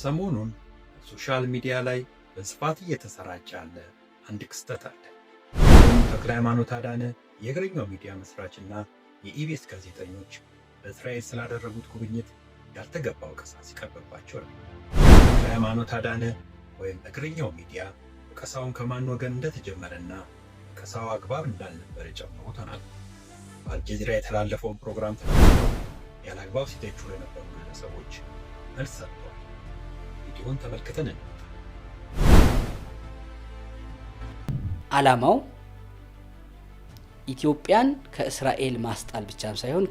ሰሞኑን ሶሻል ሚዲያ ላይ በስፋት እየተሰራጨ ያለ አንድ ክስተት አለ። ተክለ ሃይማኖት አዳነ የእግረኛው ሚዲያ መስራችና የኢቢኤስ ጋዜጠኞች በእስራኤል ስላደረጉት ጉብኝት ያልተገባ ወቀሳ ሲቀርብባቸው ነው። ተክለ ሃይማኖት አዳነ ወይም እግረኛው ሚዲያ ወቀሳውን ከማን ወገን እንደተጀመረና ወቀሳው አግባብ እንዳልነበረ ጨምሮ ተናግሯል። በአልጀዚራ የተላለፈውን ፕሮግራም ተናግረው ያለ አግባብ ሲተቹ ለነበሩ ግለሰቦች መልስ ሰጥተዋል። ቪዲዮን ተመልክተን እንምጣ። ዓላማው ኢትዮጵያን ከእስራኤል ማስጣል ብቻም ሳይሆን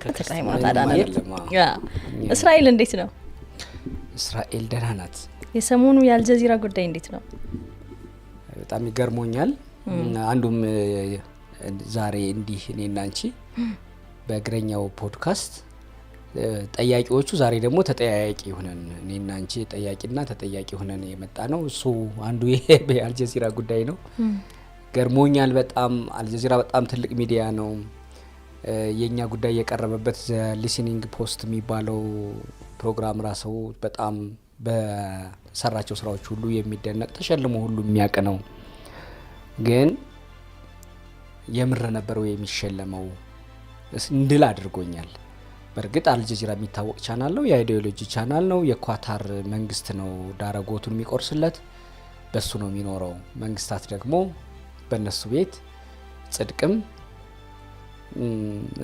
እስራኤል እንዴት ነው? እስራኤል ደህና ናት። የሰሞኑ የአልጀዚራ ጉዳይ እንዴት ነው? በጣም ይገርሞኛል። አንዱም ዛሬ እንዲህ እኔና አንቺ በእግረኛው ፖድካስት ጠያቂዎቹ ዛሬ ደግሞ ተጠያቂ ሆነን እኔና አንቺ ጠያቂና ተጠያቂ ሆነን የመጣ ነው። እሱ አንዱ ይሄ የአልጀዚራ ጉዳይ ነው። ገርሞኛል በጣም። አልጀዚራ በጣም ትልቅ ሚዲያ ነው። የኛ ጉዳይ የቀረበበት ሊስኒንግ ፖስት የሚባለው ፕሮግራም ራሱ በጣም በሰራቸው ስራዎች ሁሉ የሚደነቅ ተሸልሞ ሁሉ የሚያውቅ ነው። ግን የምር ነበረው የሚሸለመው እንድል አድርጎኛል። በእርግጥ አልጀዚራ የሚታወቅ ቻናል ነው፣ የአይዲዮሎጂ ቻናል ነው። የኳታር መንግስት ነው ዳረጎቱን የሚቆርስለት፣ በሱ ነው የሚኖረው። መንግስታት ደግሞ በእነሱ ቤት ጽድቅም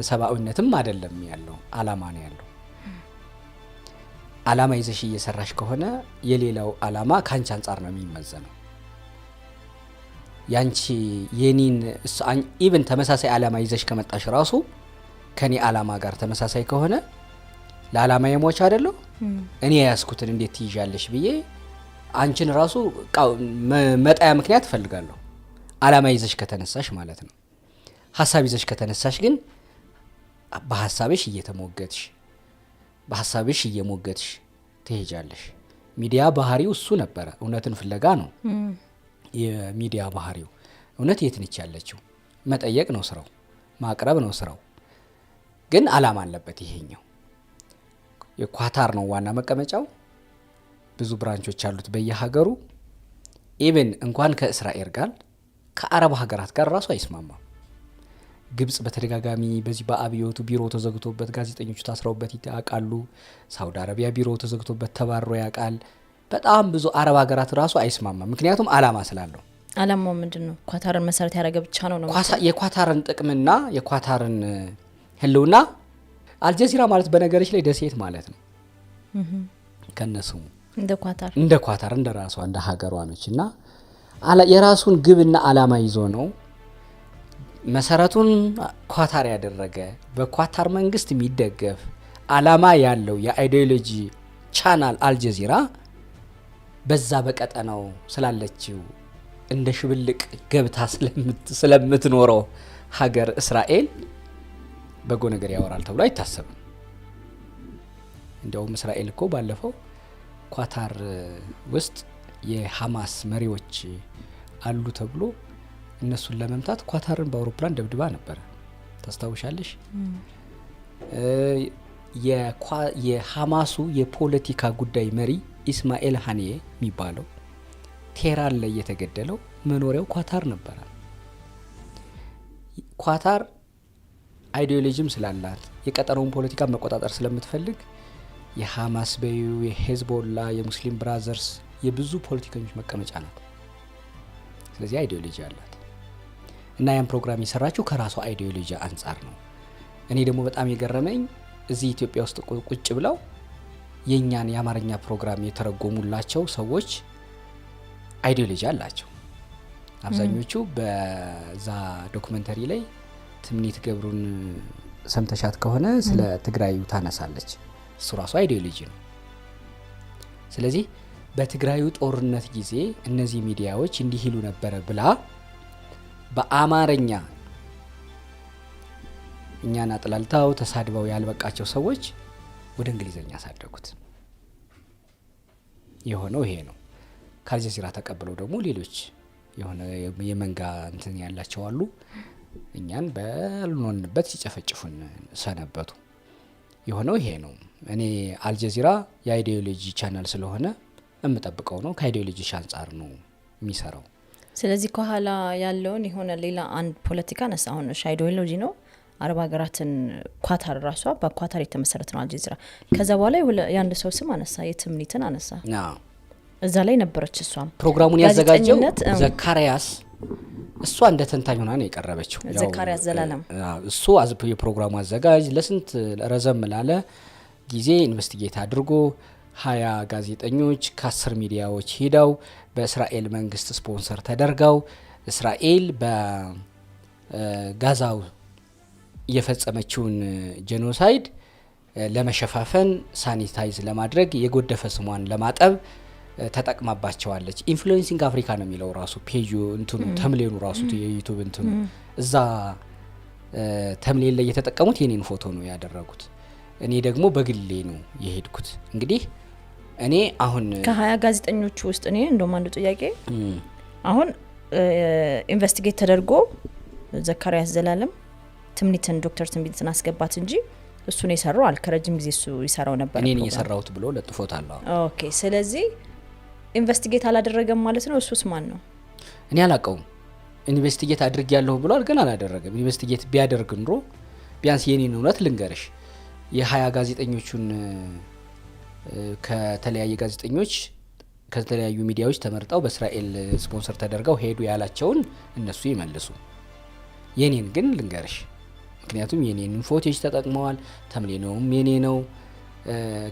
ሰብአዊነትም አይደለም ያለው፣ አላማ ነው ያለው። አላማ ይዘሽ እየሰራሽ ከሆነ የሌላው አላማ ካንቺ አንጻር ነው የሚመዘነው። ያንቺ የኔን ኢቭን ተመሳሳይ አላማ ይዘሽ ከመጣሽ ራሱ ከኔ አላማ ጋር ተመሳሳይ ከሆነ ለአላማ የሞች አይደለም እኔ ያስኩትን እንዴት ትይዣለሽ ብዬ አንቺን ራሱ መጣያ ምክንያት ፈልጋለሁ። አላማ ይዘሽ ከተነሳሽ ማለት ነው። ሐሳብ ይዘሽ ከተነሳሽ ግን በሐሳብሽ እየሞገትሽ ትሄጃለሽ። ሚዲያ ባህሪው እሱ ነበረ። እውነትን ፍለጋ ነው የሚዲያ ባህሪው። እውነት የት ነች ያለችው? መጠየቅ ነው ስራው፣ ማቅረብ ነው ስራው። ግን አላማ አለበት። ይሄኛው የኳታር ነው ዋና መቀመጫው። ብዙ ብራንቾች አሉት በየሀገሩ። ኢቭን እንኳን ከእስራኤል ጋር ከአረብ ሀገራት ጋር ራሱ አይስማማም። ግብጽ በተደጋጋሚ በዚህ በአብዮቱ ቢሮ ተዘግቶበት ጋዜጠኞቹ ታስረውበት ያውቃሉ። ሳውዲ አረቢያ ቢሮ ተዘግቶበት ተባሮ ያውቃል። በጣም ብዙ አረብ ሀገራት ራሱ አይስማማም። ምክንያቱም አላማ ስላለው። አላማው ምንድነው? ኳታርን መሰረት ያደረገ ብቻ ነው። የኳታርን ጥቅምና የኳታርን ህልውና። አልጀዚራ ማለት በነገሮች ላይ ደሴት ማለት ነው። ከነሱ እንደ ኳታር እንደ ራሷ እንደ ሀገሯ ነች እና የራሱን ግብና አላማ ይዞ ነው መሰረቱን ኳታር ያደረገ በኳታር መንግስት የሚደገፍ አላማ ያለው የአይዲዮሎጂ ቻናል አልጀዚራ በዛ በቀጠናው ስላለችው እንደ ሽብልቅ ገብታ ስለምትኖረው ሀገር እስራኤል በጎ ነገር ያወራል ተብሎ አይታሰብም። እንደውም እስራኤል እኮ ባለፈው ኳታር ውስጥ የሐማስ መሪዎች አሉ ተብሎ እነሱን ለመምታት ኳታርን በአውሮፕላን ደብድባ ነበር። ታስታውሻለሽ? የሐማሱ የፖለቲካ ጉዳይ መሪ ኢስማኤል ሃኒዬ የሚባለው ቴህራን ላይ የተገደለው መኖሪያው ኳታር ነበር። ኳታር አይዲዮሎጂም ስላላት የቀጠናውን ፖለቲካ መቆጣጠር ስለምትፈልግ የሐማስ በዩ የሄዝቦላ የሙስሊም ብራዘርስ የብዙ ፖለቲከኞች መቀመጫ ናት። ስለዚህ አይዲዮሎጂ አላት እና ያን ፕሮግራም የሰራችው ከራሷ አይዲዮሎጂ አንጻር ነው። እኔ ደግሞ በጣም የገረመኝ እዚህ ኢትዮጵያ ውስጥ ቁጭ ብለው የኛን የአማርኛ ፕሮግራም የተረጎሙላቸው ሰዎች አይዲዮሎጂ አላቸው። አብዛኞቹ በዛ ዶክመንተሪ ላይ ትምኒት ገብሩን ሰምተሻት ከሆነ ስለ ትግራዩ ታነሳለች። እሱ ራሱ አይዲዮሎጂ ነው። ስለዚህ በትግራዩ ጦርነት ጊዜ እነዚህ ሚዲያዎች እንዲህ ይሉ ነበረ ብላ በአማርኛ እኛን አጥላልታው ተሳድበው ያልበቃቸው ሰዎች ወደ እንግሊዘኛ አሳደጉት። የሆነው ይሄ ነው። ከአልጀዚራ ተቀብለው ደግሞ ሌሎች የሆነ የመንጋ እንትን ያላቸው አሉ። እኛን ባልሆንበት ሲጨፈጭፉን ሰነበቱ። የሆነው ይሄ ነው። እኔ አልጀዚራ የአይዲዮሎጂ ቻናል ስለሆነ የምጠብቀው ነው። ከአይዲዮሎጂ አንጻር ነው የሚሰራው። ስለዚህ ከኋላ ያለውን የሆነ ሌላ አንድ ፖለቲካ ነሳ። አሁን አይዲዮሎጂ ነው። አረብ ሀገራትን ኳታር ራሷ በኳታር የተመሰረተ ነው አልጀዚራ። ከዛ በኋላ የአንድ ሰው ስም አነሳ፣ የትምኒትን አነሳ። እዛ ላይ ነበረች እሷም ፕሮግራሙን ያዘጋጀው ዘካሪያስ። እሷ እንደ ተንታኝ ሆና ነው የቀረበችው። ዘካሪያስ ዘላለም እሱ የፕሮግራሙ አዘጋጅ ለስንት ረዘም ላለ ጊዜ ኢንቨስቲጌት አድርጎ 20 ጋዜጠኞች ከ10 ሚዲያዎች ሄደው በእስራኤል መንግስት ስፖንሰር ተደርገው እስራኤል በጋዛው የፈጸመችውን ጄኖሳይድ ለመሸፋፈን ሳኒታይዝ ለማድረግ የጎደፈ ስሟን ለማጠብ ተጠቅማባቸዋለች። ኢንፍሉዌንሲንግ አፍሪካ ነው የሚለው ራሱ ፔጁ እንትኑ ተምሌኑ ራሱ የዩቲዩብ እንትኑ እዛ ተምሌን ላይ የተጠቀሙት የኔን ፎቶ ነው ያደረጉት። እኔ ደግሞ በግሌ ነው የሄድኩት። እንግዲህ እኔ አሁን ከ20 ጋዜጠኞቹ ውስጥ እኔ እንደውም አንዱ ጥያቄ አሁን ኢንቨስቲጌት ተደርጎ ዘካሪያስ ዘላለም ትምኒትን ዶክተር ትምኒትን አስገባት እንጂ እሱ ነው የሰራው አልከረጅም ጊዜ እሱ ይሰራው ነበር። እኔ ነኝ የሰራውት ብሎ ለጥፎታል። ኦኬ ስለዚህ ኢንቨስቲጌት አላደረገም ማለት ነው። እሱስ ማን ነው? እኔ አላቀውም። ኢንቨስቲጌት አድርግ ያለው ብሏል ግን አላደረገም። ኢንቨስቲጌት ቢያደርግ ኑሮ ቢያንስ የኔን እውነት ልንገርሽ የ20 ጋዜጠኞቹን ከተለያየ ጋዜጠኞች ከተለያዩ ሚዲያዎች ተመርጠው በእስራኤል ስፖንሰር ተደርገው ሄዱ ያላቸውን እነሱ ይመልሱ። የኔን ግን ልንገርሽ ምክንያቱም የኔን ፎቶዎች ተጠቅመዋል። ተምሌነውም የኔ ነው።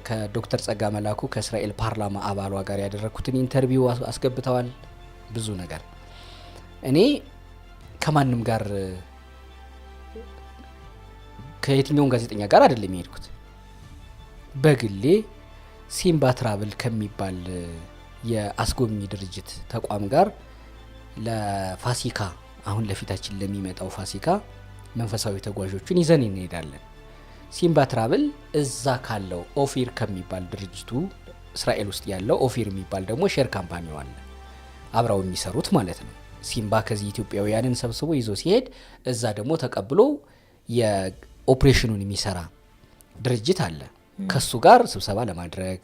ከዶክተር ጸጋ መላኩ ከእስራኤል ፓርላማ አባሏ ጋር ያደረኩትን ኢንተርቪው አስገብተዋል። ብዙ ነገር እኔ ከማንም ጋር ከየትኛውም ጋዜጠኛ ጋር አይደለም የሄድኩት። በግሌ ሲምባ ትራቭል ከሚባል የአስጎብኚ ድርጅት ተቋም ጋር ለፋሲካ አሁን ለፊታችን ለሚመጣው ፋሲካ መንፈሳዊ ተጓዦችን ይዘን እንሄዳለን። ሲምባ ትራቭል እዛ ካለው ኦፊር ከሚባል ድርጅቱ እስራኤል ውስጥ ያለው ኦፊር የሚባል ደግሞ ሼር ካምፓኒው አለ አብረው የሚሰሩት ማለት ነው። ሲምባ ከዚህ ኢትዮጵያውያንን ሰብስቦ ይዞ ሲሄድ እዛ ደግሞ ተቀብሎ የኦፕሬሽኑን የሚሰራ ድርጅት አለ። ከሱ ጋር ስብሰባ ለማድረግ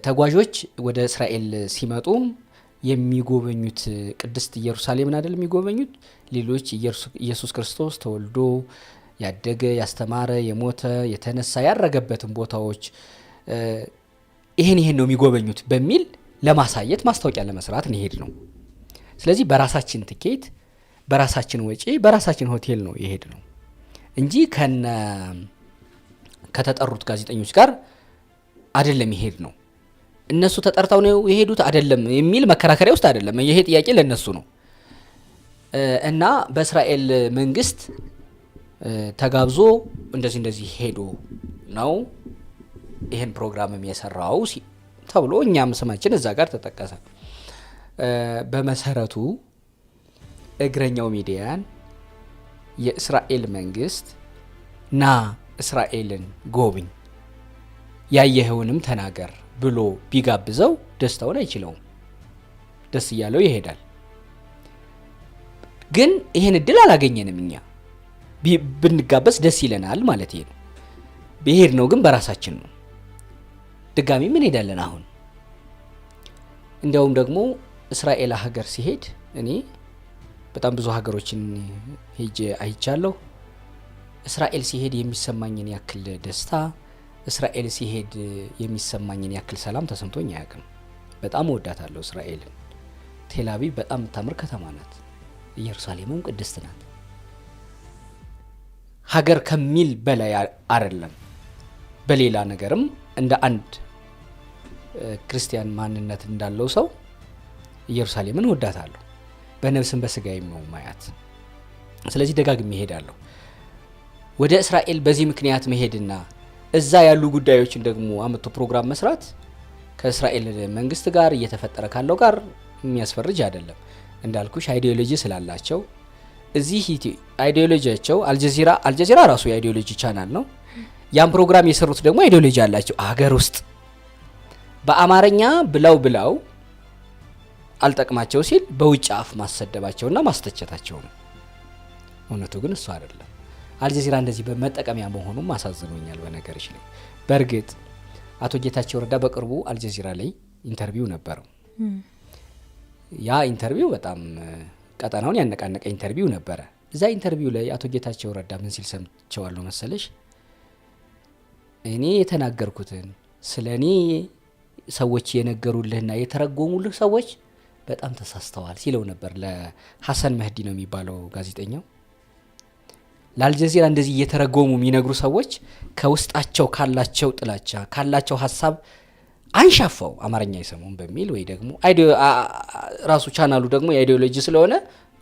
ተጓዦች ወደ እስራኤል ሲመጡ የሚጎበኙት ቅድስት ኢየሩሳሌምን አይደል የሚጎበኙት፣ ሌሎች ኢየሱስ ክርስቶስ ተወልዶ ያደገ ያስተማረ የሞተ የተነሳ ያረገበትን ቦታዎች ይሄን ነው የሚጎበኙት በሚል ለማሳየት ማስታወቂያ ለመስራት እንሄድ ነው። ስለዚህ በራሳችን ትኬት በራሳችን ወጪ በራሳችን ሆቴል ነው የሄድ ነው እንጂ ከተጠሩት ጋዜጠኞች ጋር አይደለም ይሄድ ነው። እነሱ ተጠርተው ነው የሄዱት አይደለም የሚል መከራከሪያ ውስጥ አይደለም። ይሄ ጥያቄ ለነሱ ነው እና በእስራኤል መንግስት ተጋብዞ እንደዚህ ሄዶ ነው ይሄን ፕሮግራምም የሰራው ተብሎ እኛም ስማችን እዛ ጋር ተጠቀሰ። በመሰረቱ እግረኛው ሚዲያን የእስራኤል መንግስት ና እስራኤልን ጎብኝ ያየኸውንም ተናገር ብሎ ቢጋብዘው ደስታውን አይችለውም። ደስ እያለው ይሄዳል። ግን ይሄን እድል አላገኘንም። እኛ ብንጋበዝ ደስ ይለናል ማለት ነው። ብሄድ ነው ግን በራሳችን ነው። ድጋሚ ምን ሄዳለን አሁን። እንዲያውም ደግሞ እስራኤል ሀገር ሲሄድ እኔ በጣም ብዙ ሀገሮችን ሄጄ አይቻለሁ። እስራኤል ሲሄድ የሚሰማኝን ያክል ደስታ፣ እስራኤል ሲሄድ የሚሰማኝን ያክል ሰላም ተሰምቶኝ አያውቅም። በጣም እወዳታለሁ እስራኤልን። ቴልአቪቭ በጣም የምታምር ከተማ ናት። ኢየሩሳሌምም ቅድስት ናት። ሀገር ከሚል በላይ አይደለም። በሌላ ነገርም እንደ አንድ ክርስቲያን ማንነት እንዳለው ሰው ኢየሩሳሌምን እወዳታለሁ። በነፍስም በስጋይም ነው ማያት። ስለዚህ ደጋግሜ እሄዳለሁ። ወደ እስራኤል በዚህ ምክንያት መሄድና እዛ ያሉ ጉዳዮችን ደግሞ አመቶ ፕሮግራም መስራት ከእስራኤል መንግስት ጋር እየተፈጠረ ካለው ጋር የሚያስፈርጅ አይደለም። እንዳልኩሽ አይዲዮሎጂ ስላላቸው እዚህ አይዲዮሎጂያቸው አልጀዚራ ራሱ የአይዲዮሎጂ ቻናል ነው። ያን ፕሮግራም የሰሩት ደግሞ አይዲዮሎጂ አላቸው። አገር ውስጥ በአማርኛ ብላው አልጠቅማቸው ሲል በውጭ አፍ ማሰደባቸውና ማስተቸታቸው ነው። እውነቱ ግን እሱ አይደለም። አልጀዚራ እንደዚህ በመጠቀሚያ መሆኑም አሳዝኖኛል። በነገርሽ ላይ በእርግጥ አቶ ጌታቸው ረዳ በቅርቡ አልጀዚራ ላይ ኢንተርቪው ነበረው። ያ ኢንተርቪው በጣም ቀጠናውን ያነቃነቀ ኢንተርቪው ነበረ። እዛ ኢንተርቪው ላይ አቶ ጌታቸው ረዳ ምን ሲል ሰምቼዋለሁ መሰለሽ? እኔ የተናገርኩትን ስለኔ ሰዎች የነገሩልህና የተረጎሙልህ ሰዎች በጣም ተሳስተዋል ሲለው ነበር። ለሐሰን መህዲ ነው የሚባለው ጋዜጠኛው። ለአልጀዚራ እንደዚህ እየተረጎሙ የሚነግሩ ሰዎች ከውስጣቸው ካላቸው ጥላቻ ካላቸው ሀሳብ አንሻፋው አማርኛ አይሰሙም በሚል ወይ ደግሞ ራሱ ቻናሉ ደግሞ የአይዲዮሎጂ ስለሆነ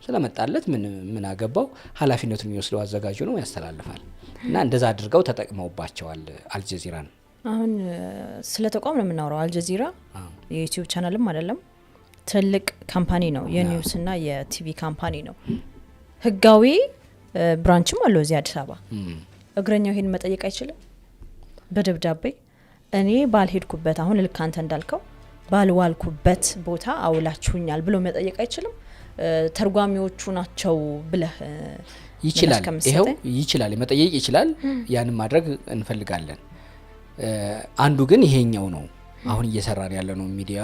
ስለመጣለት ምን አገባው፣ ኃላፊነቱን የሚወስደው አዘጋጁ ነው፣ ያስተላልፋል። እና እንደዛ አድርገው ተጠቅመውባቸዋል አልጀዚራን። አሁን ስለ ተቋም ነው የምናወራው። አልጀዚራ የዩቲዩብ ቻናልም አይደለም፣ ትልቅ ካምፓኒ ነው፣ የኒውስ እና የቲቪ ካምፓኒ ነው። ህጋዊ ብራንችም አለው እዚህ አዲስ አበባ። እግረኛው ይሄን መጠየቅ አይችልም? በደብዳቤ እኔ ባልሄድኩበት፣ አሁን ልክ አንተ እንዳልከው ባልዋልኩበት ቦታ አውላችሁኛል ብሎ መጠየቅ አይችልም? ተርጓሚዎቹ ናቸው ብለህ ይችላል። ይሄው ይችላል፣ መጠየቅ ይችላል። ያንን ማድረግ እንፈልጋለን። አንዱ ግን ይሄኛው ነው አሁን እየሰራን ያለ ነው ሚዲያ።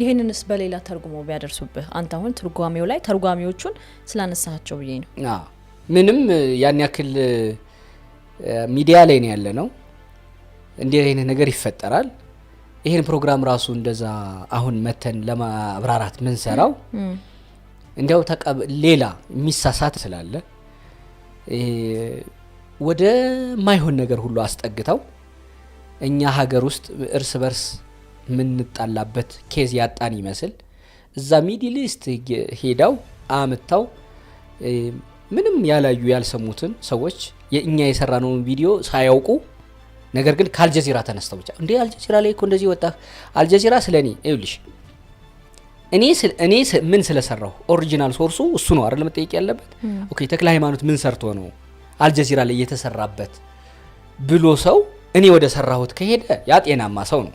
ይሄንንስ በሌላ ተርጉሞ ቢያደርሱብህ አንተ አሁን ትርጓሜው ላይ ተርጓሚዎቹን ስላነሳቸው ብዬ ነው። ምንም ያን ያክል ሚዲያ ላይ ነው ያለ ነው። እንዲህ አይነት ነገር ይፈጠራል። ይሄን ፕሮግራም ራሱ እንደዛ አሁን መተን ለማብራራት ምን ሰራው እንዲያው ሌላ የሚሳሳት ስላለ ወደ ማይሆን ነገር ሁሉ አስጠግተው እኛ ሀገር ውስጥ እርስ በርስ ምንጣላበት ኬዝ ያጣን ይመስል እዛ ሚድል ኢስት ሄዳው አመጣው ምንም ያላዩ ያልሰሙትን ሰዎች የኛ የሰራነውን ቪዲዮ ሳያውቁ ነገር ግን ከአልጀዚራ ተነስተው ብቻ እንዴ አልጀዚራ ላይ እኮ እንደዚህ ወጣ አልጀዚራ ስለኔ ይውልሽ እኔ ምን ስለሰራው ኦሪጂናል ሶርሱ እሱ ነው አይደል መጠየቅ ያለበት። ኦኬ ተክለ ሃይማኖት ምን ሰርቶ ነው አልጀዚራ ላይ የተሰራበት ብሎ ሰው እኔ ወደ ሰራሁት ከሄደ ያ ጤናማ ሰው ነው።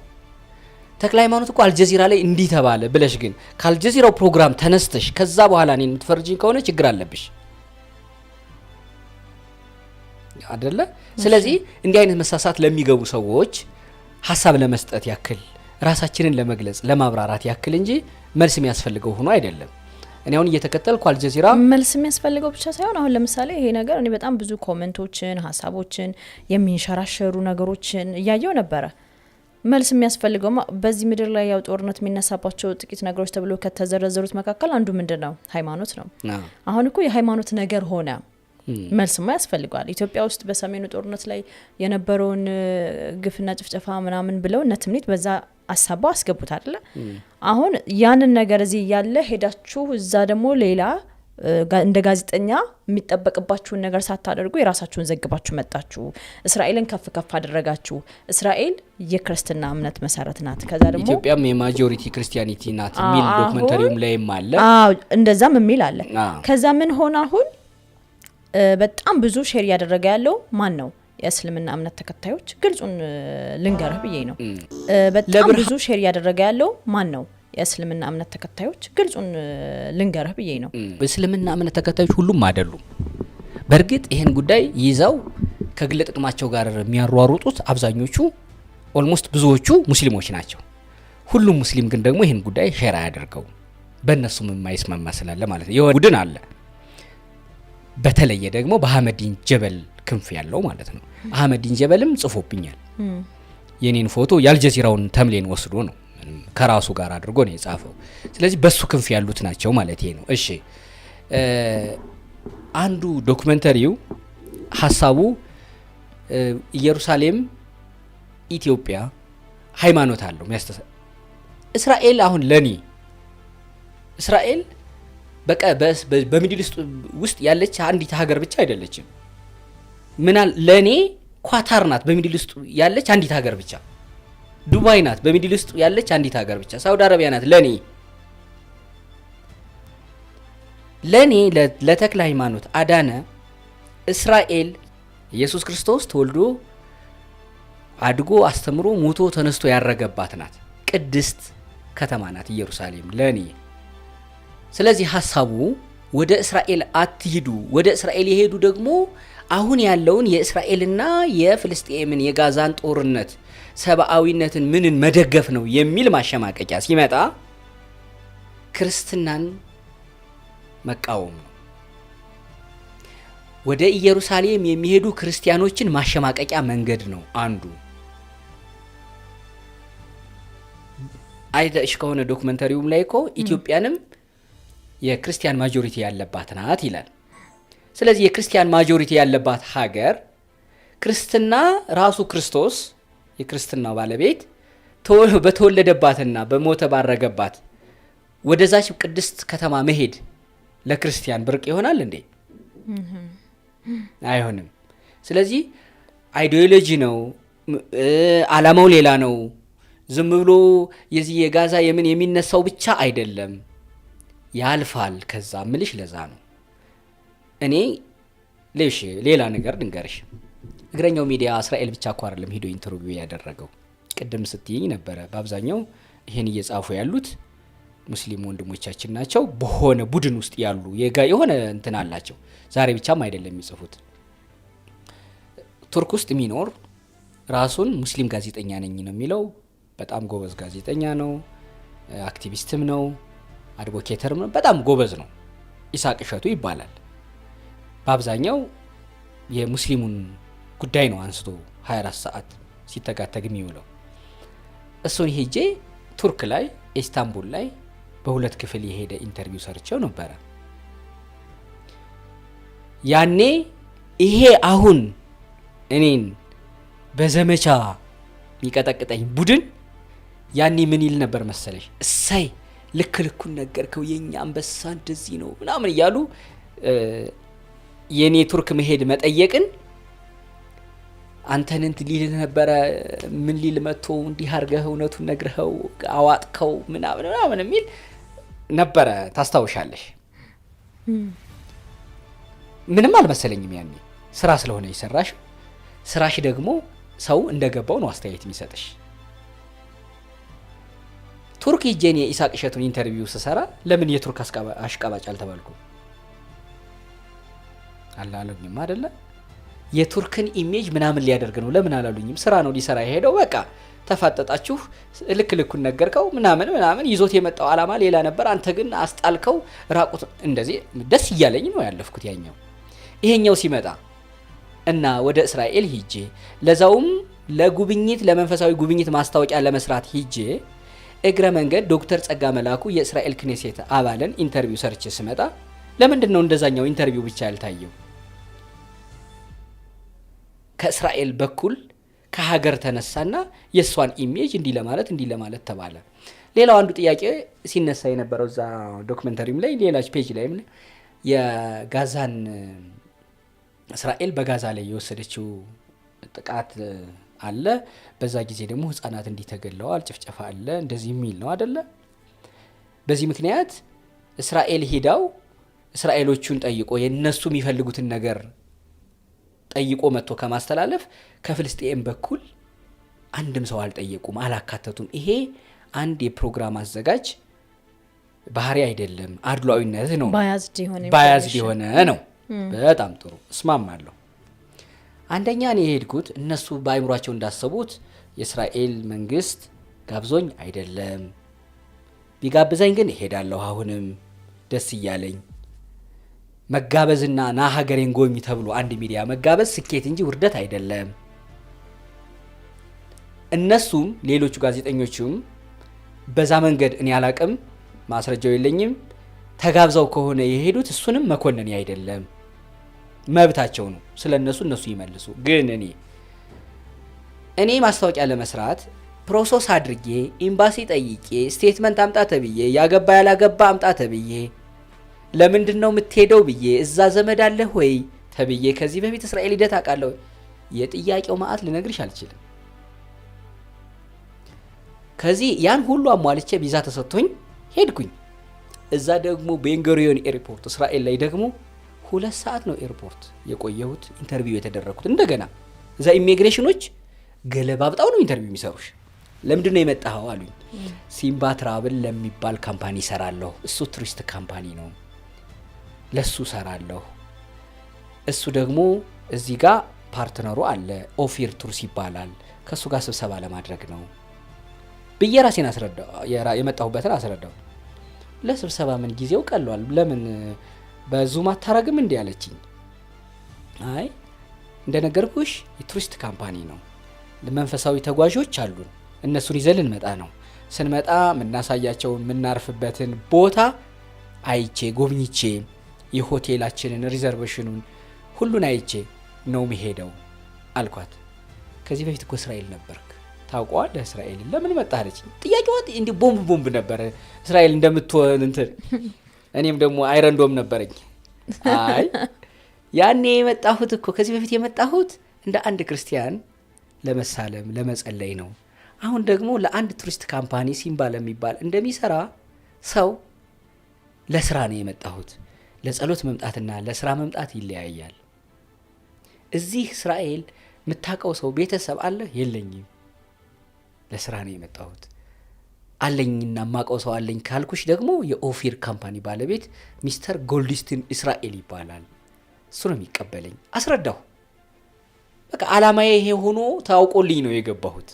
ተክለ ሃይማኖት እኮ አልጀዚራ ላይ እንዲህ ተባለ ብለሽ ግን ከአልጀዚራው ፕሮግራም ተነስተሽ ከዛ በኋላ እኔን የምትፈርጂኝ ከሆነ ችግር አለብሽ አይደለ? ስለዚህ እንዲህ አይነት መሳሳት ለሚገቡ ሰዎች ሐሳብ ለመስጠት ያክል ራሳችንን ለመግለጽ ለማብራራት ያክል እንጂ መልስ የሚያስፈልገው ሆኖ አይደለም። እኔ አሁን እየተከተልኩ አልጀዚራ መልስ የሚያስፈልገው ብቻ ሳይሆን አሁን ለምሳሌ ይሄ ነገር እኔ በጣም ብዙ ኮሜንቶችን ሐሳቦችን የሚንሸራሸሩ ነገሮችን እያየው ነበረ። መልስ የሚያስፈልገው በዚህ ምድር ላይ ያው ጦርነት የሚነሳባቸው ጥቂት ነገሮች ተብሎ ከተዘረዘሩት መካከል አንዱ ምንድነው? ሃይማኖት ነው። አሁን እኮ የሃይማኖት ነገር ሆነ መልስማ ያስፈልጋል። ኢትዮጵያ ውስጥ በሰሜኑ ጦርነት ላይ የነበረውን ግፍና ጭፍጨፋ ምናምን ብለው ነትምኒት በዛ አሳባው አስገቡት አይደለ? አሁን ያንን ነገር እዚህ ያለ ሄዳችሁ እዛ ደግሞ ሌላ እንደ ጋዜጠኛ የሚጠበቅባችሁን ነገር ሳታደርጉ የራሳችሁን ዘግባችሁ መጣችሁ። እስራኤልን ከፍ ከፍ አደረጋችሁ። እስራኤል የክርስትና እምነት መሰረት ናት። ከዛ ደግሞ ኢትዮጵያም የማጆሪቲ ክርስቲያኒቲ ናት የሚል ዶክመንተሪውም ላይም አለ። እንደዛም የሚል አለ። ከዛ ምን ሆነ አሁን በጣም ብዙ ሼር ያደረገ ያለው ማን ነው? የእስልምና እምነት ተከታዮች። ግልጹን ልንገርህ ብዬ ነው። በጣም ብዙ ሼር ያደረገ ያለው ማን ነው? የእስልምና እምነት ተከታዮች። ግልጹን ልንገርህ ብዬ ነው። በእስልምና እምነት ተከታዮች ሁሉም አይደሉም። በእርግጥ ይሄን ጉዳይ ይዘው ከግል ጥቅማቸው ጋር የሚያሯሩጡት አብዛኞቹ ኦልሞስት ብዙዎቹ ሙስሊሞች ናቸው። ሁሉም ሙስሊም ግን ደግሞ ይሄን ጉዳይ ሼር አያደርገው። በእነሱም የማይስማማ ስላለ ማለት ነው። የሆነ ቡድን አለ። በተለየ ደግሞ በአህመዲን ጀበል ክንፍ ያለው ማለት ነው። አህመዲን ጀበልም ጽፎብኛል። የኔን ፎቶ የአልጀዚራውን ተምሌን ወስዶ ነው ከራሱ ጋር አድርጎ ነው የጻፈው። ስለዚህ በሱ ክንፍ ያሉት ናቸው ማለት ነው። እሺ አንዱ ዶክመንተሪው ሐሳቡ ኢየሩሳሌም ኢትዮጵያ ሃይማኖት አለው እስራኤል አሁን ለኔ እስራኤል በቃ በሚድል ኢስት ውስጥ ያለች አንዲት ሀገር ብቻ አይደለችም። ምናል ለኔ ኳታር ናት በሚድል ኢስት ያለች አንዲት ሀገር ብቻ። ዱባይ ናት በሚድል ኢስት ያለች አንዲት ሀገር ብቻ። ሳውዲ አረቢያ ናት ለኔ ለተክለ ሃይማኖት አዳነ እስራኤል ኢየሱስ ክርስቶስ ተወልዶ አድጎ አስተምሮ ሞቶ ተነስቶ ያረገባት ናት። ቅድስት ከተማ ናት ኢየሩሳሌም ለኔ። ስለዚህ ሐሳቡ ወደ እስራኤል አትሂዱ፣ ወደ እስራኤል የሄዱ ደግሞ አሁን ያለውን የእስራኤልና የፍልስጤምን የጋዛን ጦርነት ሰብአዊነትን ምንን መደገፍ ነው የሚል ማሸማቀቂያ ሲመጣ ክርስትናን መቃወም ነው። ወደ ኢየሩሳሌም የሚሄዱ ክርስቲያኖችን ማሸማቀቂያ መንገድ ነው አንዱ። አይተሽ ከሆነ ዶክመንተሪውም ላይ እኮ ኢትዮጵያንም የክርስቲያን ማጆሪቲ ያለባት ናት ይላል። ስለዚህ የክርስቲያን ማጆሪቲ ያለባት ሀገር ክርስትና ራሱ ክርስቶስ የክርስትናው ባለቤት በተወለደባትና በሞተ ባረገባት ወደዛች ቅድስት ከተማ መሄድ ለክርስቲያን ብርቅ ይሆናል እንዴ? አይሆንም። ስለዚህ አይዲዮሎጂ ነው፣ አላማው ሌላ ነው። ዝም ብሎ የዚህ የጋዛ የምን የሚነሳው ብቻ አይደለም፣ ያልፋል። ከዛ ምልሽ ለዛ ነው እኔ ሌላ ነገር ድንገርሽ። እግረኛው ሚዲያ እስራኤል ብቻ እኮ አይደለም ሄዶ ኢንተርቪው ያደረገው። ቅድም ስትይኝ ነበረ በአብዛኛው ይሄን እየጻፉ ያሉት ሙስሊም ወንድሞቻችን ናቸው። በሆነ ቡድን ውስጥ ያሉ የሆነ እንትን አላቸው። ዛሬ ብቻም አይደለም የሚጽፉት። ቱርክ ውስጥ የሚኖር ራሱን ሙስሊም ጋዜጠኛ ነኝ ነው የሚለው። በጣም ጎበዝ ጋዜጠኛ ነው፣ አክቲቪስትም ነው፣ አድቮኬተርም ነው። በጣም ጎበዝ ነው። ኢሳቅ እሸቱ ይባላል። በአብዛኛው የሙስሊሙን ጉዳይ ነው አንስቶ 24 ሰዓት ሲተጋተግ የሚውለው። እሱን ሄጄ ቱርክ ላይ ኢስታንቡል ላይ በሁለት ክፍል የሄደ ኢንተርቪው ሰርቸው ነበረ። ያኔ ይሄ አሁን እኔን በዘመቻ የሚቀጠቅጠኝ ቡድን ያኔ ምን ይል ነበር መሰለሽ? እሳይ ልክ ልኩን ነገርከው፣ የኛ አንበሳ እንደዚህ ነው ምናምን እያሉ የኔ ቱርክ መሄድ መጠየቅን አንተን እንትን ሊል ነበረ። ምን ሊል መጥቶ እንዲህ አድርገህ እውነቱን ነግረኸው አዋጥከው ምናምን ምናምን የሚል ነበረ። ታስታውሻለሽ? ምንም አልመሰለኝም ያኔ። ስራ ስለሆነ ይሰራሽ፣ ስራሽ ደግሞ ሰው እንደገባው ነው አስተያየት የሚሰጥሽ። ቱርክ ሄጄን የኢሳቅ እሸቱን ኢንተርቪው ስሰራ ለምን የቱርክ አሽቃባጭ አልተባልኩ? አላሉኝም አይደለ? የቱርክን ኢሜጅ ምናምን ሊያደርግ ነው ለምን አላሉኝም? ስራ ነው ሊሰራ የሄደው። በቃ ተፋጠጣችሁ፣ ልክ ልኩን ነገርከው ምናምን ምናምን። ይዞት የመጣው አላማ ሌላ ነበር፣ አንተ ግን አስጣልከው ራቁት። እንደዚህ ደስ እያለኝ ነው ያለፍኩት ያኛው። ይሄኛው ሲመጣ እና ወደ እስራኤል ሂጄ ለዛውም ለጉብኝት ለመንፈሳዊ ጉብኝት ማስታወቂያ ለመስራት ሂጄ እግረ መንገድ ዶክተር ጸጋ መላኩ የእስራኤል ክኔሴት አባልን ኢንተርቪው ሰርቼ ስመጣ ለምንድን ነው እንደዛኛው ኢንተርቪው ብቻ ያልታየው? ከእስራኤል በኩል ከሀገር ተነሳና የእሷን ኢሜጅ እንዲህ ለማለት ተባለ። ሌላው አንዱ ጥያቄ ሲነሳ የነበረው እዛ ዶክመንተሪም ላይ ሌላች ፔጅ ላይ የጋዛን እስራኤል በጋዛ ላይ የወሰደችው ጥቃት አለ። በዛ ጊዜ ደግሞ ህፃናት እንዲተገለዋል፣ ጭፍጨፋ አለ፣ እንደዚህ የሚል ነው አይደለ? በዚህ ምክንያት እስራኤል ሄዳው እስራኤሎቹን ጠይቆ የነሱ የሚፈልጉትን ነገር ጠይቆ መጥቶ ከማስተላለፍ ከፍልስጤም በኩል አንድም ሰው አልጠየቁም፣ አላካተቱም። ይሄ አንድ የፕሮግራም አዘጋጅ ባህሪ አይደለም፣ አድሏዊነት ነው፣ ባያዝድ የሆነ ነው። በጣም ጥሩ እስማማለሁ። አንደኛ እኔ የሄድኩት እነሱ በአይምሯቸው እንዳሰቡት የእስራኤል መንግስት ጋብዞኝ አይደለም። ቢጋብዘኝ ግን እሄዳለሁ። አሁንም ደስ እያለኝ መጋበዝና ና ሀገሬን ጎብኝ ተብሎ አንድ ሚዲያ መጋበዝ ስኬት እንጂ ውርደት አይደለም። እነሱም ሌሎቹ ጋዜጠኞቹም በዛ መንገድ እኔ አላቅም፣ ማስረጃው የለኝም። ተጋብዘው ከሆነ የሄዱት እሱንም መኮንን አይደለም፣ መብታቸው ነው። ስለነሱ እነሱ ይመልሱ። ግን እኔ ማስታወቂያ ለመስራት ፕሮሰስ አድርጌ ኤምባሲ ጠይቄ ስቴትመንት አምጣ ተብዬ ያገባ ያላገባ አምጣ ተብዬ ለምንድን ነው የምትሄደው ብዬ እዛ ዘመድ አለህ ወይ ተብዬ ከዚህ በፊት እስራኤል ሂደት አውቃለሁ። የጥያቄው ማአት ልነግርሽ አልችልም። ከዚህ ያን ሁሉ አሟልቼ ቪዛ ተሰጥቶኝ ሄድኩኝ። እዛ ደግሞ ቤንጎሪዮን ኤርፖርት እስራኤል ላይ ደግሞ 2 ሰዓት ነው ኤርፖርት የቆየሁት ኢንተርቪው የተደረኩት። እንደገና እዛ ኢሚግሬሽኖች ገለባብጣው ነው ኢንተርቪው የሚሰሩሽ። ለምንድን ነው የመጣኸው አሉኝ። ሲምባ ትራቭል ለሚባል ካምፓኒ ሰራለሁ። እሱ ቱሪስት ካምፓኒ ነው፣ ለሱ ሰራለሁ። እሱ ደግሞ እዚህ ጋር ፓርትነሩ አለ፣ ኦፊር ቱርስ ይባላል። ከሱ ጋር ስብሰባ ለማድረግ ነው ብዬ ራሴን አስረዳው። የመጣሁበትን አስረዳው። ለስብሰባ ምን ጊዜው ቀሏል፣ ለምን በዙም አታረግም እንዴ አለችኝ። አይ እንደነገርኩሽ የቱሪስት ካምፓኒ ነው፣ ለመንፈሳዊ ተጓዦች አሉን፣ እነሱን ይዘን ልንመጣ ነው። ስንመጣ የምናሳያቸው የምናርፍበትን ቦታ አይቼ ጎብኝቼ የሆቴላችንን ሪዘርቬሽኑን ሁሉን አይቼ ነው መሄደው አልኳት። ከዚህ በፊት እኮ እስራኤል ነበርክ ታውቀዋለህ፣ እስራኤል ለምን መጣህ አለችኝ። ጥያቄው እንዲህ ቦምብ ነበረ እስራኤል እንደምትሆን እንትን እኔም ደግሞ አይረንዶም ነበረኝ። አይ ያኔ የመጣሁት እኮ ከዚህ በፊት የመጣሁት እንደ አንድ ክርስቲያን ለመሳለም ለመጸለይ ነው። አሁን ደግሞ ለአንድ ቱሪስት ካምፓኒ ሲምባ ለሚባል እንደሚሰራ ሰው ለስራ ነው የመጣሁት። ለጸሎት መምጣትና ለስራ መምጣት ይለያያል። እዚህ እስራኤል የምታውቀው ሰው ቤተሰብ አለ? የለኝም። ለስራ ነው የመጣሁት። አለኝና ማውቀው ሰው አለኝ ካልኩሽ ደግሞ የኦፊር ካምፓኒ ባለቤት ሚስተር ጎልድስቲን እስራኤል ይባላል። እሱ ነው የሚቀበለኝ። አስረዳሁ። በቃ አላማዬ ይሄ ሆኖ ታውቆልኝ ነው የገባሁት።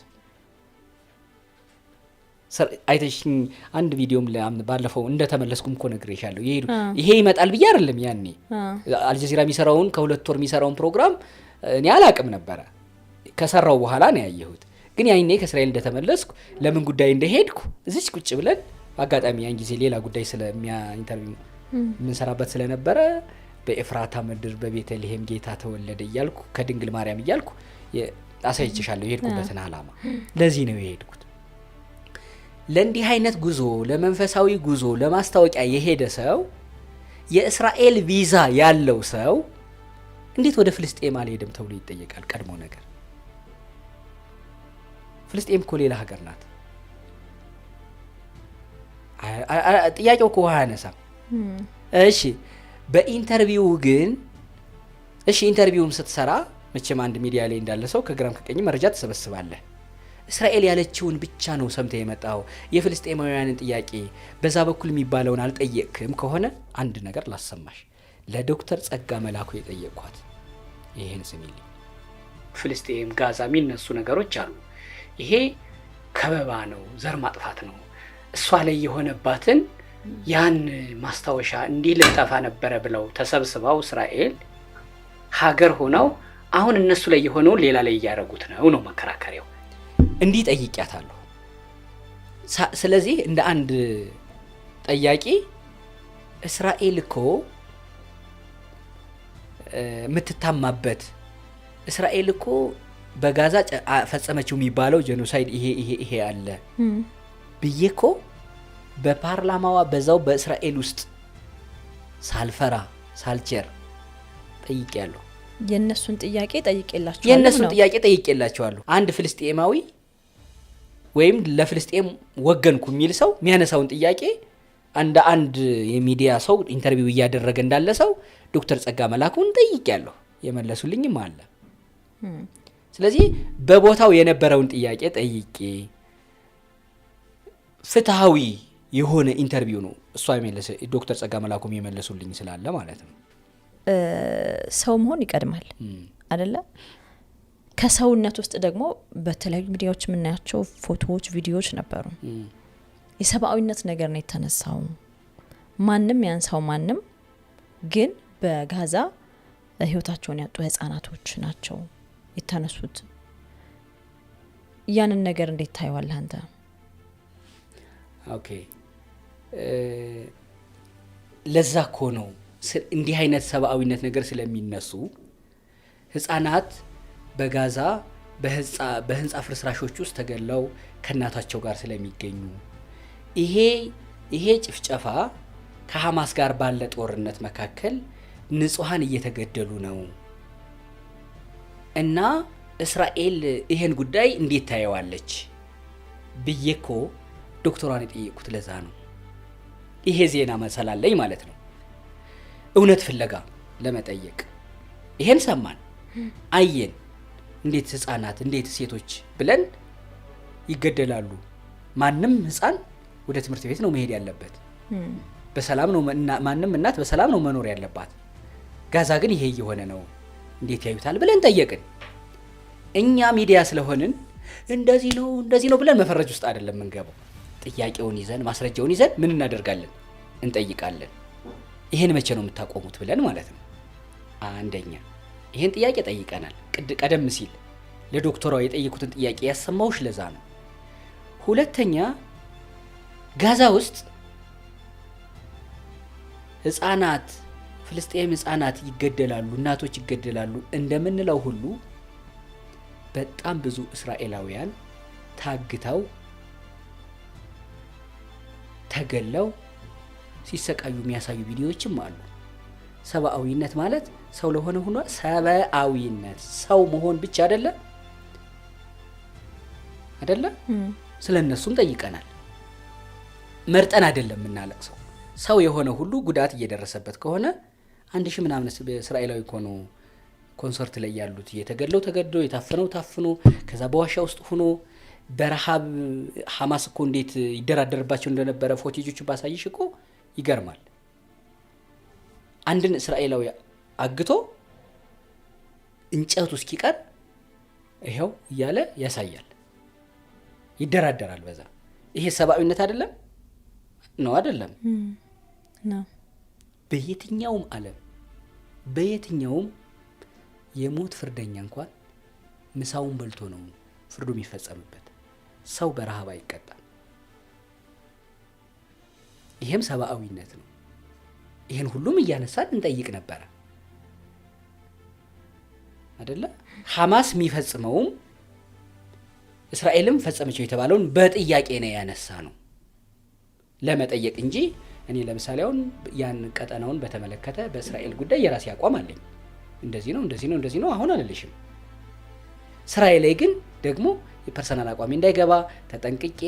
አይተሽኝ አንድ ቪዲዮም ባለፈው እንደተመለስኩም እኮ ነግሬሻለሁ። ይሄ ይመጣል ብዬ አይደለም ያኔ አልጀዚራ የሚሰራውን ከ2 ወር የሚሰራውን ፕሮግራም እኔ አላቅም ነበረ። ከሰራው በኋላ ነው ያየሁት። ግን ያኔ ከእስራኤል እንደተመለስኩ ለምን ጉዳይ እንደሄድኩ እዚች ቁጭ ብለን አጋጣሚ ያን ጊዜ ሌላ ጉዳይ ኢንተርቪው የምንሰራበት ስለነበረ በኤፍራታ ምድር በቤተልሔም ጌታ ተወለደ እያልኩ ከድንግል ማርያም እያልኩ አሳይቼሻለሁ የሄድኩበትን ዓላማ። ለዚህ ነው የሄድኩት። ለእንዲህ አይነት ጉዞ፣ ለመንፈሳዊ ጉዞ፣ ለማስታወቂያ የሄደ ሰው፣ የእስራኤል ቪዛ ያለው ሰው እንዴት ወደ ፍልስጤም አልሄድም ተብሎ ይጠየቃል? ቀድሞ ነገር ፍልስጤም እኮ ሌላ ሀገር ናት። ጥያቄው እኮ አያነሳም። እሺ በኢንተርቪው ግን ኢንተርቪውም ስትሰራ መቼም አንድ ሚዲያ ላይ እንዳለ ሰው ከግራም ከቀኝ መረጃ ትሰበስባለህ። እስራኤል ያለችውን ብቻ ነው ሰምተህ የመጣው። የፍልስጤማውያንን ጥያቄ በዛ በኩል የሚባለውን አልጠየቅክም ከሆነ አንድ ነገር ላሰማሽ። ለዶክተር ጸጋ መላኩ የጠየቅኳት ይሄን ስሚልኝ። ፍልስጤም ጋዛ የሚነሱ ነገሮች አሉ። ይሄ ከበባ ነው፣ ዘር ማጥፋት ነው። እሷ ላይ የሆነባትን ያን ማስታወሻ እንዲህ ልጠፋ ነበረ ብለው ተሰብስበው እስራኤል ሀገር ሆነው አሁን እነሱ ላይ የሆነው ሌላ ላይ እያደረጉት ነው መከራከሪያው። እንዲህ ጠይቂያታለሁ። ስለዚህ እንደ አንድ ጠያቂ እስራኤል እኮ የምትታማበት እስራኤል እኮ በጋዛ ፈጸመችው የሚባለው ጄኖሳይድ ይሄ አለ ብዬ እኮ በፓርላማዋ በዛው በእስራኤል ውስጥ ሳልፈራ ሳልቸር ጠይቄያለሁ። የነሱን ጥያቄ ጠይቄላቸዋለሁ። አንድ ፍልስጤማዊ ወይም ለፍልስጤም ወገንኩ የሚል ሰው የሚያነሳውን ጥያቄ እንደ አንድ የሚዲያ ሰው ኢንተርቪው እያደረገ እንዳለ ሰው ዶክተር ጸጋ መላኩን ጠይቄያለሁ። የመለሱልኝም አለ። ስለዚህ በቦታው የነበረውን ጥያቄ ጠይቄ ፍትሃዊ የሆነ ኢንተርቪው ነው እሷ ዶክተር ጸጋ መላኩም የመለሱልኝ ስላለ ማለት ነው። ሰው መሆን ይቀድማል አይደለ? ከሰውነት ውስጥ ደግሞ በተለያዩ ሚዲያዎች የምናያቸው ፎቶዎች፣ ቪዲዮዎች ነበሩ። የሰብአዊነት ነገር ነው የተነሳው። ማንም ያንሳው ማንም፣ ግን በጋዛ ህይወታቸውን ያጡ ህፃናቶች ናቸው የተነሱት። ያንን ነገር እንዴት ታየዋለህ አንተ? ኦኬ ለዛ እኮ ነው እንዲህ አይነት ሰብአዊነት ነገር ስለሚነሱ ህፃናት በጋዛ በህንፃ ፍርስራሾች ውስጥ ተገለው ከእናታቸው ጋር ስለሚገኙ ይሄ ጭፍጨፋ ከሐማስ ጋር ባለ ጦርነት መካከል ንጹሃን እየተገደሉ ነው እና እስራኤል ይሄን ጉዳይ እንዴት ታየዋለች ብዬ እኮ ዶክተሯን የጠየቁት ለዛ ነው። ይሄ ዜና መሰላለኝ ማለት ነው። እውነት ፍለጋ ለመጠየቅ ይሄን ሰማን አየን። እንዴት ህፃናት እንዴት ሴቶች ብለን ይገደላሉ? ማንም ህፃን ወደ ትምህርት ቤት ነው መሄድ ያለበት። በሰላም ነው ማንም እናት በሰላም ነው መኖር ያለባት። ጋዛ ግን ይሄ እየሆነ ነው፣ እንዴት ያዩታል ብለን ጠየቅን። እኛ ሚዲያ ስለሆንን እንደዚህ ነው ብለን መፈረጅ ውስጥ አይደለም የምንገባው። ጥያቄውን ይዘን ማስረጃውን ይዘን ምን እናደርጋለን? እንጠይቃለን። ይሄን መቼ ነው የምታቆሙት ብለን ማለት ነው። አንደኛ ይሄን ጥያቄ ጠይቀናል። ቀደም ሲል ለዶክተሯ የጠየቁትን ጥያቄ ያሰማውሽ ለዛ ነው። ሁለተኛ ጋዛ ውስጥ ህፃናት ፍልስጤም ህፃናት ይገደላሉ፣ እናቶች ይገደላሉ እንደምንለው ሁሉ በጣም ብዙ እስራኤላውያን ታግተው ተገለው ሲሰቃዩ የሚያሳዩ ቪዲዮዎችም አሉ። ሰብአዊነት ማለት ሰው ለሆነ ሁሉ ሰብአዊነት ሰው መሆን ብቻ አይደለም። ስለነሱም ጠይቀናል። መርጠን አይደለም የምናለቅሰው። ሰው የሆነ ሁሉ ጉዳት እየደረሰበት ከሆነ 1000 ምናምን እስራኤላዊ ሆኖ ኮንሰርት ላይ ያሉት ተገድሎ ታፍኖ ከዛ በዋሻ ውስጥ ሆኖ በረሃብ ሐማስ እኮ እንዴት ይደራደርባቸው እንደነበረ ፎቶጆቹ ባሳይሽ እኮ ይገርማል። አንድን እስራኤላዊ አግቶ እንጨቱ እስኪቀር ይሄው እያለ ያሳያል፣ ይደራደራል በዛ። ይሄ ሰብአዊነት አይደለም ነው? አይደለም ነው። በየትኛውም ዓለም በየትኛውም የሞት ፍርደኛ እንኳን ምሳውን በልቶ ነው ፍርዱ የሚፈጸምበት። ሰው በረሃብ አይቀጣም። ይሄም ሰብአዊነት ነው። ይሄን ሁሉም እያነሳን እንጠይቅ ነበረ አይደለ? ሐማስ የሚፈጽመውም እስራኤልም ፈጸመችው የተባለውን በጥያቄ ነው ያነሳ ነው ለመጠየቅ እንጂ እኔ ለምሳሌ አሁን ያን ቀጠናውን በተመለከተ በእስራኤል ጉዳይ የራሴ አቋም አለኝ። እንደዚህ ነው አሁን አልልሽም። ስራዬ ላይ ግን ደግሞ የፐርሰናል አቋሚ እንዳይገባ ተጠንቅቄ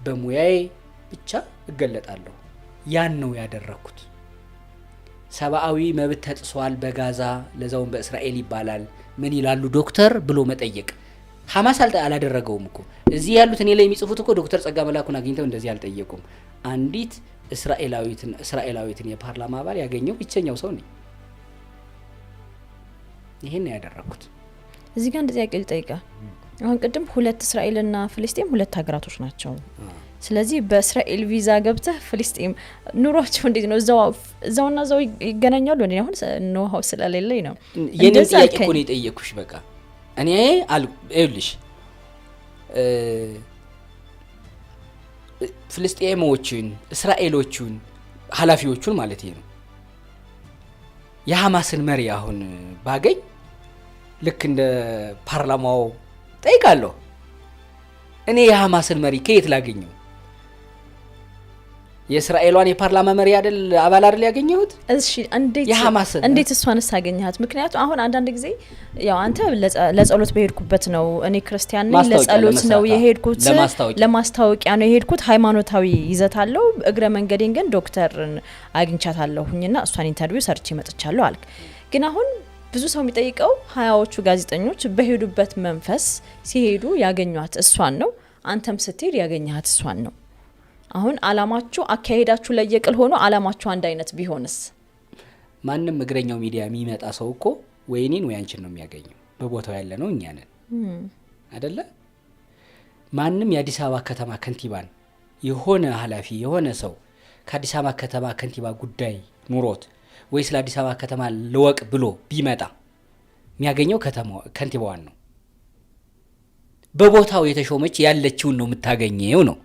በሙያዬ ብቻ እገለጣለሁ። ያን ነው ያደረኩት። ሰብአዊ መብት ተጥሷል በጋዛ ለዛውም በእስራኤል ይባላል። ምን ይላሉ ዶክተር ብሎ መጠየቅ ሐማስ አላደረገውም እኮ። እዚህ ያሉት እኔ ላይ የሚጽፉት እኮ ዶክተር ጸጋ መላኩን አግኝተው እንደዚህ አልጠየቁም። አንዲት እስራኤላዊትን የፓርላማ አባል ያገኘው ብቸኛው ሰው ነኝ። ይሄን ነው ያደረኩት። እዚህ ጋር እንደ ጥያቄ ልጠይቃ። አሁን ቅድም ሁለት እስራኤልና ፍልስጤም ሁለት ሀገራቶች ናቸው። ስለዚህ በእስራኤል ቪዛ ገብተህ ፍልስጤም ኑሯቸው እንዴት ነው? እዛውና እዛው ይገናኛሉ? እኔ አሁን ኖሃው ስለሌለኝ ነው የኔን ጥያቄ እኮ ነው የጠየኩሽ። በቃ እኔ ይኸውልሽ ፍልስጤሞችን እስራኤሎቹን ኃላፊዎቹን ማለት ነው የሐማስን መሪ አሁን ባገኝ ልክ እንደ ፓርላማው ጠይቃለሁ። እኔ የሐማስን መሪ ከየት ላገኘው? የእስራኤሏን የፓርላማ መሪ አይደል አባል አይደል ያገኘሁት? እሺ እንዴት እሷንስ አገኘሃት? ምክንያቱም አሁን አንዳንድ ጊዜ ያው አንተ ለጸሎት በሄድኩበት ነው፣ እኔ ክርስቲያን ነኝ፣ ለጸሎት ነው የሄድኩት፣ ለማስታወቂያ ነው የሄድኩት፣ ሃይማኖታዊ ይዘት አለው። እግረ መንገዴን ግን ዶክተርን አግኝቻታለሁኝና እሷን ኢንተርቪው ሰርቼ መጥቻለሁ አልክ። ግን አሁን ብዙ ሰው የሚጠይቀው 20ዎቹ ጋዜጠኞች በሄዱበት መንፈስ ሲሄዱ ያገኟት እሷን ነው፣ አንተም ስትሄድ ያገኘሃት እሷን ነው። አሁን አላማችሁ አካሄዳችሁ ለየቅል ሆኖ አላማችሁ አንድ አይነት ቢሆንስ? ማንም እግረኛው ሚዲያ የሚመጣ ሰው እኮ ወይኔን ወይ አንቺን ነው የሚያገኘው። በቦታው ያለ ነው እኛ ነን አይደለ? ማንም የአዲስ አበባ ከተማ ከንቲባን የሆነ ኃላፊ የሆነ ሰው ከአዲስ አበባ ከተማ ከንቲባ ጉዳይ ኑሮት ወይ ስለ አዲስ አበባ ከተማ ልወቅ ብሎ ቢመጣ የሚያገኘው ከንቲባዋን ነው። በቦታው የተሾመች ያለችውን ነው የምታገኘው ነው።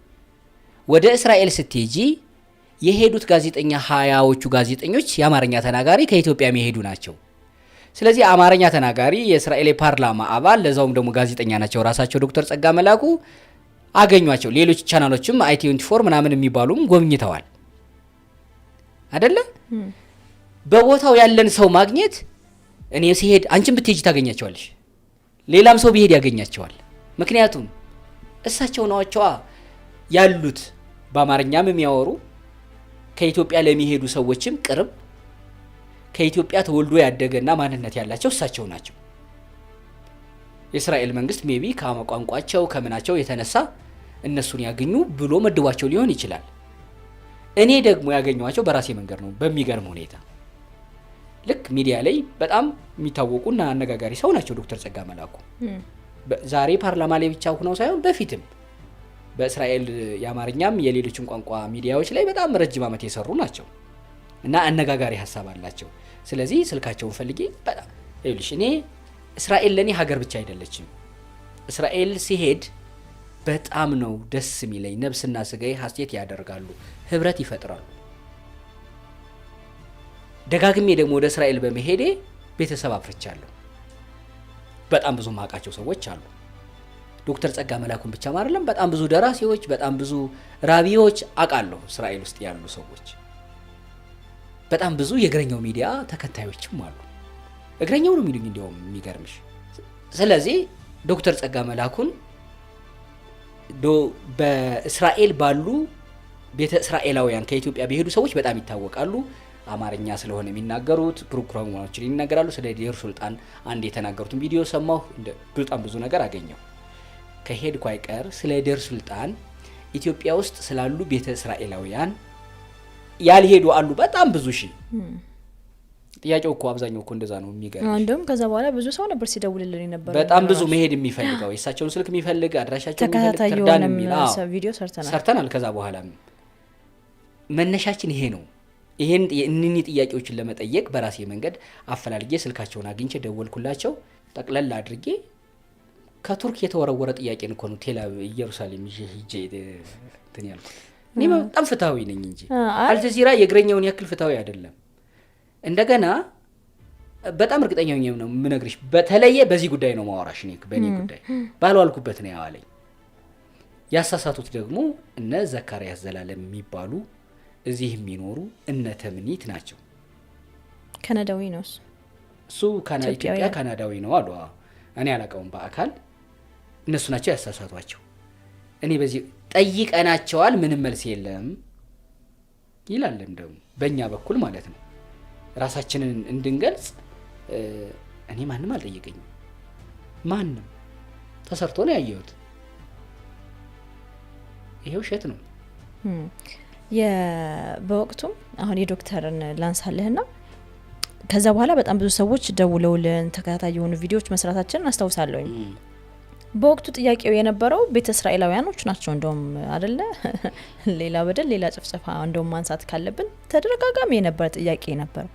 ወደ እስራኤል ስትሄጂ የሄዱት ጋዜጠኛ 20ዎቹ ጋዜጠኞች የአማርኛ ተናጋሪ ከኢትዮጵያ የሚሄዱ ናቸው። ስለዚህ አማርኛ ተናጋሪ የእስራኤል ፓርላማ አባል ለዛውም ደግሞ ጋዜጠኛ ናቸው። ራሳቸው ዶክተር ጸጋ መላኩ አገኟቸው። ሌሎች ቻናሎችም i24 ምናምን የሚባሉም ጎብኝተዋል አይደለ? በቦታው ያለን ሰው ማግኘት እኔ ሲሄድ አንቺም ብትሄጂ ታገኛቸዋለሽ፣ ሌላም ሰው ቢሄድ ያገኛቸዋል። ምክንያቱም እሳቸው ናቸዋ ያሉት በአማርኛም የሚያወሩ ከኢትዮጵያ ለሚሄዱ ሰዎችም ቅርብ ከኢትዮጵያ ተወልዶ ያደገና ማንነት ያላቸው እሳቸው ናቸው። የእስራኤል መንግስት ሜቢ ከቋንቋቸው ከምናቸው የተነሳ እነሱን ያገኙ ብሎ መድቧቸው ሊሆን ይችላል። እኔ ደግሞ ያገኘኋቸው በራሴ መንገድ ነው። በሚገርም ሁኔታ ልክ ሚዲያ ላይ በጣም የሚታወቁና አነጋጋሪ ሰው ናቸው ዶክተር ጸጋ መላኩ። ዛሬ ፓርላማ ላይ ብቻ ሆነው ሳይሆን በፊትም በእስራኤል የአማርኛም የሌሎችም ቋንቋ ሚዲያዎች ላይ በጣም ረጅም ዓመት የሰሩ ናቸው እና አነጋጋሪ ሀሳብ አላቸው። ስለዚህ ስልካቸውን ፈልጌ በጣም ይኸውልሽ እኔ እስራኤል ለኔ ሀገር ብቻ አይደለችም። እስራኤል ሲሄድ በጣም ነው ደስ የሚለኝ። ነፍስና ስጋዬ ሀሴት ያደርጋሉ፣ ህብረት ይፈጥራሉ። ደጋግሜ ደግሞ ወደ እስራኤል በመሄዴ ቤተሰብ አፍርቻለሁ። በጣም ብዙ ማቃቸው ሰዎች አሉ። ዶክተር ጸጋ መላኩን ብቻ አይደለም፣ በጣም ብዙ ደራሲዎች፣ በጣም ብዙ ራቢዎች አቃለሁ እስራኤል ውስጥ ያሉ ሰዎች። በጣም ብዙ የእግረኛው ሚዲያ ተከታዮችም አሉ። እግረኛው ነው የሚሉኝ እንዲያውም የሚገርምሽ። ስለዚህ ዶክተር ጸጋ መላኩን በእስራኤል ባሉ ቤተ እስራኤላውያን ከኢትዮጵያ በሄዱ ሰዎች በጣም ይታወቃሉ። አማርኛ ስለሆነ የሚናገሩት ፕሮግራሞችን ይናገራሉ። ስለ ዴር ሱልጣን አንድ የተናገሩትን ቪዲዮ ሰማሁ። በጣም ብዙ ነገር አገኘሁ። ከሄድኩ አይቀር ስለ ዴር ሱልጣን ኢትዮጵያ ውስጥ ስላሉ ቤተ እስራኤላውያን ያልሄዱ አሉ በጣም ብዙ ሺህ። ጥያቄው እኮ አብዛኛው እኮ እንደዛ ነው የሚገርም። እንደውም ከዛ በኋላ ብዙ ሰው ነበር ሲደውልልኝ ነበር። በጣም ብዙ መሄድ የሚፈልገው የእሳቸውን ስልክ የሚፈልግ አድራሻቸውን የሚፈልግ ተርዳን የሚል ቪዲዮ ሰርተናል። ከዛ በኋላ መነሻችን ይሄ ነው። ይሄን እነኚህ ጥያቄዎችን ለመጠየቅ በራሴ መንገድ አፈላልጌ ስልካቸውን አግኝቼ ደወልኩላቸው። ጠቅለል አድርጌ ከቱርክ የተወረወረ ጥያቄን እኮ ነው ኢየሩሳሌም ሂጄ እንትን ያልኩት። እኔ በጣም ፍትሃዊ ነኝ እንጂ አልጀዚራ የእግረኛውን ያክል ፍትሃዊ አይደለም። እንደገና በጣም እርግጠኛ ነኝ ነው የምነግርሽ። በተለየ በዚህ ጉዳይ ነው ማወራሽ። እኔ በእኔ ጉዳይ ባልዋልኩበት ነው ያዋለኝ። ያሳሳቱት ደግሞ እነ ዘካሪያስ ዘላለም የሚባሉ እዚህ የሚኖሩ እነ ተምኒት ናቸው። ካናዳዊ ነው እሱ ኢትዮጵያ ካናዳዊ ነው አሉ። እኔ አላውቀውም በአካል። እነሱ ናቸው ያሳሳቷቸው። እኔ በዚህ ጠይቀናቸዋል፣ ምንም መልስ የለም ይላል። ደግሞ በእኛ በኩል ማለት ነው ራሳችንን እንድንገልጽ እኔ ማንም አልጠየቀኝም። ማንም ተሰርቶ ነው ያየሁት። ይሄው ሸት ነው። በወቅቱም አሁን የዶክተርን ላንሳለህና ከዛ በኋላ በጣም ብዙ ሰዎች ደውለውልን ተከታታይ የሆኑ ቪዲዮዎች መስራታችንን አስታውሳለሁ። በወቅቱ ጥያቄው የነበረው ቤተ እስራኤላውያኖች ናቸው እንደውም አይደለ ሌላ በደል ሌላ ጭፍጨፋ እንደውም ማንሳት ካለብን ተደጋጋሚ የነበረ ጥያቄ ነበር።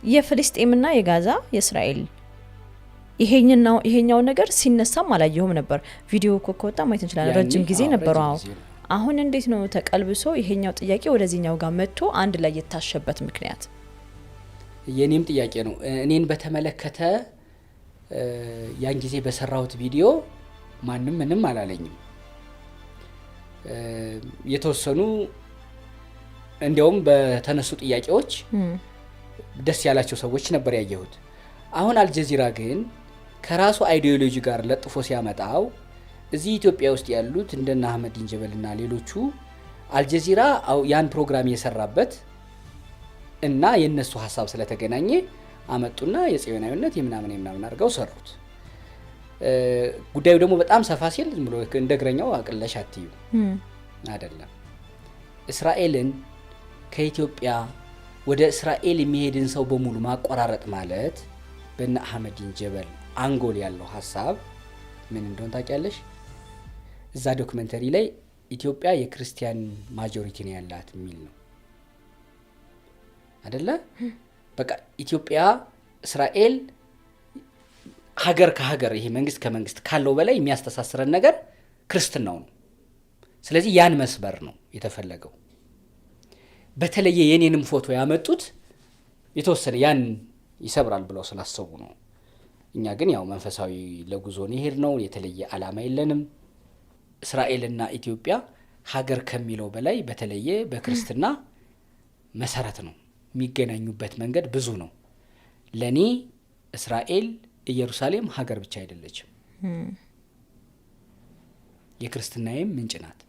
የፍልስጤምና የጋዛ የእስራኤል ይሄኛው ነገር ሲነሳም አላየሁም ነበር። ቪዲዮ እኮ ከወጣ ማየት እንችላለን። ረጅም ጊዜ ነበረው። አሁን እንዴት ነው ተቀልብሶ ይሄኛው ጥያቄ ወደዚህኛው ጋር መጥቶ አንድ ላይ የታሸበት ምክንያት? የኔም ጥያቄ ነው። እኔን በተመለከተ ያን ጊዜ በሰራሁት ቪዲዮ ማንም ምንም አላለኝም። የተወሰኑ እንዲያውም በተነሱ ጥያቄዎች ደስ ያላቸው ሰዎች ነበር ያየሁት። አሁን አልጀዚራ ግን ከራሱ አይዲዮሎጂ ጋር ለጥፎ ሲያመጣው እዚህ ኢትዮጵያ ውስጥ ያሉት እንደና አህመድ ዲንጀበልና ሌሎቹ አልጀዚራ ያን ፕሮግራም የሰራበት እና የነሱ ሐሳብ ስለተገናኘ አመጡና የጽዮናዊነት የምናምን አድርገው ሰሩት። ጉዳዩ ደግሞ በጣም ሰፋ ሲል ዝም ብሎ እንደግረኛው አቅለሽ አትዩ አይደለም። እስራኤልን ከኢትዮጵያ ወደ እስራኤል የሚሄድን ሰው በሙሉ ማቆራረጥ ማለት በእነ አህመድ ዲንጀበል አንጎል ያለው ሐሳብ ምን እንደሆነ ታውቂያለሽ? እዛ ዶክመንተሪ ላይ ኢትዮጵያ የክርስቲያን ማጆሪቲ ነው ያላት የሚል ነው አይደለ? በቃ ኢትዮጵያ እስራኤል ሀገር ከሀገር ይሄ መንግስት ከመንግስት ካለው በላይ የሚያስተሳስረን ነገር ክርስትናው ነው። ስለዚህ ያን መስበር ነው የተፈለገው። በተለየ የኔንም ፎቶ ያመጡት የተወሰነ ያን ይሰብራል ብለው ስላሰቡ ነው። እኛ ግን ያው መንፈሳዊ ለጉዞ ነው የሄድነው። የተለየ ዓላማ የለንም። እስራኤልና ኢትዮጵያ ሀገር ከሚለው በላይ በተለየ በክርስትና መሰረት ነው የሚገናኙበት መንገድ ብዙ ነው። ለኔ እስራኤል ኢየሩሳሌም ሀገር ብቻ አይደለችም፣ የክርስትናዬም ምንጭ ናት።